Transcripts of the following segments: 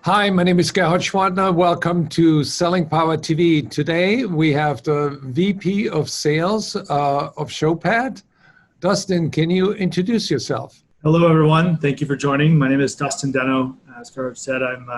Hi, my name is Gerhard Schwartner. Welcome to Selling Power TV. Today we have the VP of Sales of Showbit. Dustin, can you introduce yourself? Hello, everyone. Thank you for joining. My name is Dustin Deno. As Gerhard said, I'm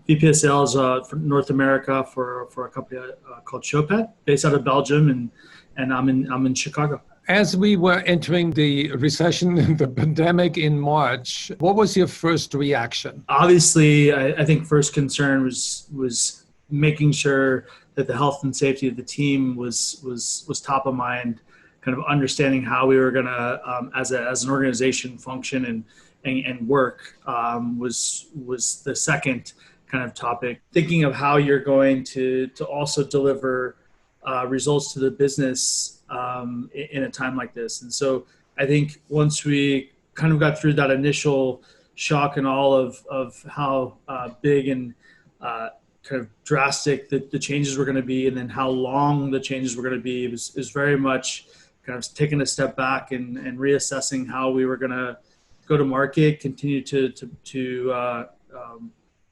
VP of Sales for North America for a company called Showbit, based out of Belgium, and I'm in Chicago. As we were entering the recession and the pandemic in March, what was your first reaction? Obviously, I think first concern was making sure that the health and safety of the team was top of mind. Kind of understanding how we were going to, as an organization, function and work was the second kind of topic. Thinking of how you're going to also deliver results to the business in a time like this. And so I think once we kind of got through that initial shock and all of how big and kind of drastic the changes were going to be, and then how long the changes were going to be, it was very much kind of taking a step back and reassessing how we were going to go to market, continue to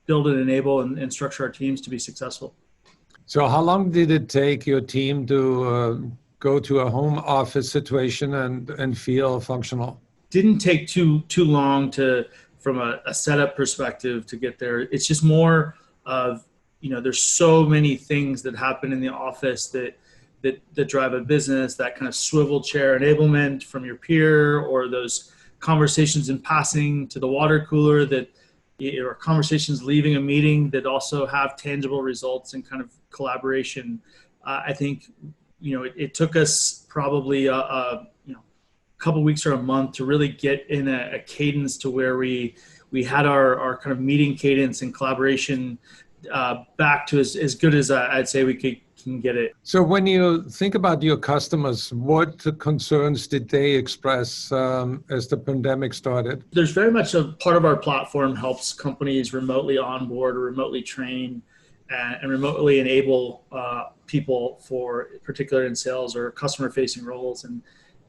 build and enable and structure our teams to be successful. So how long did it take your team to go to a home office situation and feel functional? Didn't take too long from a setup perspective to get there. It's just more of, there's so many things that happen in the office that drive a business, that kind of swivel chair enablement from your peer, or those conversations in passing to the water cooler or conversations leaving a meeting that also have tangible results and kind of collaboration. I think, it took us probably a couple weeks or a month to really get in a cadence to where we had our kind of meeting cadence and collaboration back to as good as I'd say we can get it. So when you think about your customers, what concerns did they express as the pandemic started? There's very much a part of our platform helps companies remotely onboard or remotely train and remotely enable people, for particular in sales or customer facing roles.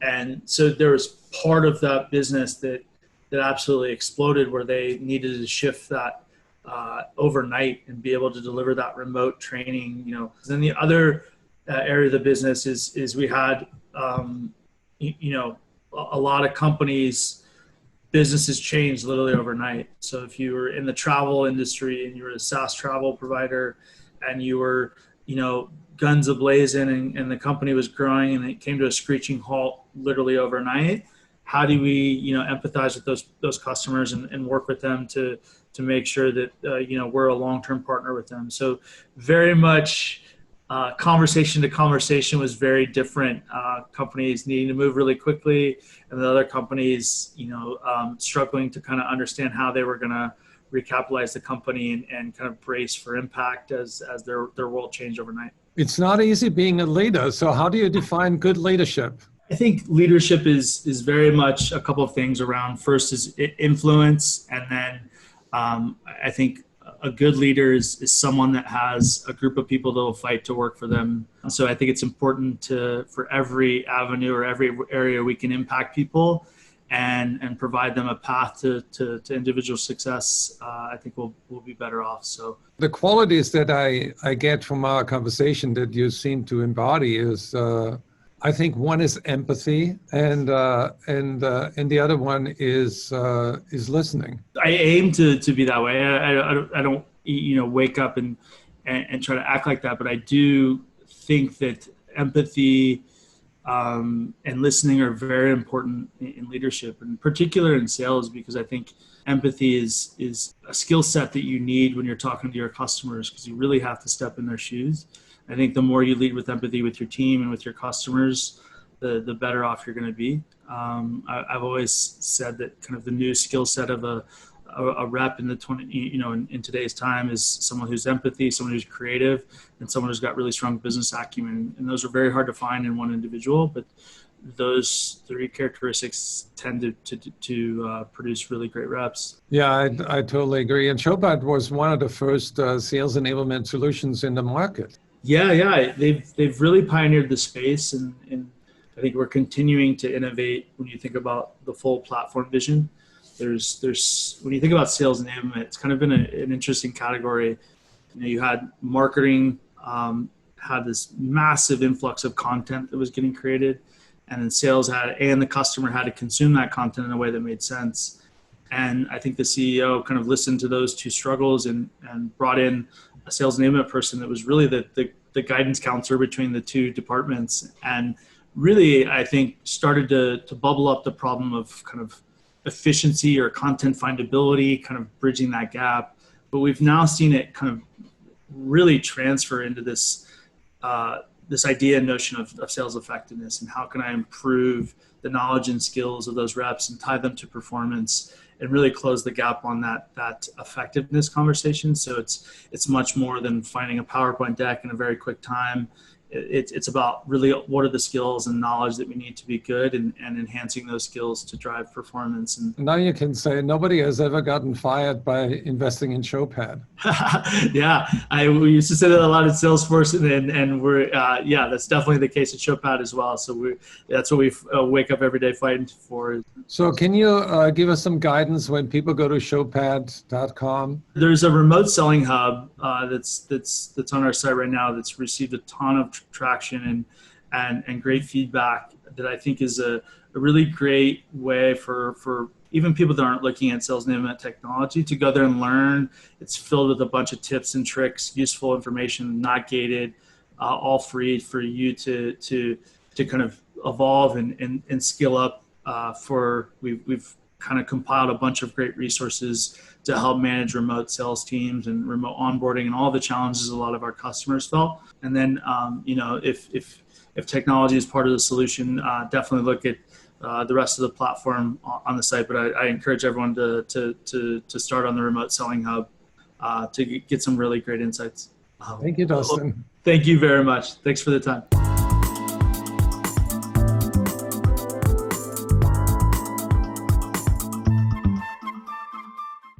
And so there was part of that business that absolutely exploded, where they needed to shift that overnight and be able to deliver that remote training. Then the other area of the business is we had a lot of businesses changed literally overnight. So if you were in the travel industry and you were a SaaS travel provider and you were guns ablazing and the company was growing and it came to a screeching halt literally overnight, how do we empathize with those customers and work with them to make sure that we're a long-term partner with them? So very much conversation to conversation was very different. Companies needing to move really quickly, and the other companies struggling to kind of understand how they were going to recapitalize the company and kind of brace for impact as their world changed overnight. It's not easy being a leader. So how do you define good leadership? I think leadership is very much a couple of things around. First is influence, and then I think a good leader is someone that has a group of people that will fight to work for them. So I think it's important for every avenue or every area we can impact people and provide them a path to individual success. I think we'll be better off. So the qualities that I get from our conversation that you seem to embody is, I think one is empathy, and the other one is listening. I aim to be that way. I don't wake up and try to act like that, but I do think that empathy and listening are very important in leadership, and in particular in sales, because I think empathy is a skill set that you need when you're talking to your customers, because you really have to step in their shoes. I think the more you lead with empathy with your team and with your customers, the better off you're going to be. I've always said that kind of the new skill set of a rep in in today's time is someone who's empathy, someone who's creative, and someone who's got really strong business acumen. And those are very hard to find in one individual, but those three characteristics tend to produce really great reps. Yeah, I totally agree. And Showbit was one of the first sales enablement solutions in the market. Yeah, they've really pioneered the space, and I think we're continuing to innovate when you think about the full platform vision. there's when you think about sales enablement, it's kind of been an interesting category. You had marketing had this massive influx of content that was getting created, and then sales and the customer had to consume that content in a way that made sense. And I think the CEO kind of listened to those two struggles and brought in a sales enablement person that was really the guidance counselor between the two departments, and really, I think, started to bubble up the problem of kind of efficiency or content findability, kind of bridging that gap. But we've now seen it kind of really transfer into this idea and notion of sales effectiveness, and how can I improve the knowledge and skills of those reps and tie them to performance and really close the gap on that effectiveness conversation. So it's much more than finding a PowerPoint deck in a very quick time. It's about really what are the skills and knowledge that we need to be good, and enhancing those skills to drive performance. And now you can say nobody has ever gotten fired by investing in Showpad. Yeah, we used to say that a lot at Salesforce, and we're that's definitely the case at Showpad as well. So that's what we wake up every day fighting for. So can you give us some guidance when people go to showpad.com? There's a remote selling hub that's on our site right now that's received a ton of traction and great feedback that I think is a really great way for even people that aren't looking at sales enablement technology to go there and learn. It's filled with a bunch of tips and tricks, useful information, not gated, all free for you to kind of evolve and skill up. We've kind of compiled a bunch of great resources to help manage remote sales teams and remote onboarding and all the challenges a lot of our customers felt. And then, if technology is part of the solution, definitely look at the rest of the platform on the site. But I encourage everyone to start on the remote selling hub to get some really great insights. Thank you, Dustin. Thank you very much. Thanks for the time.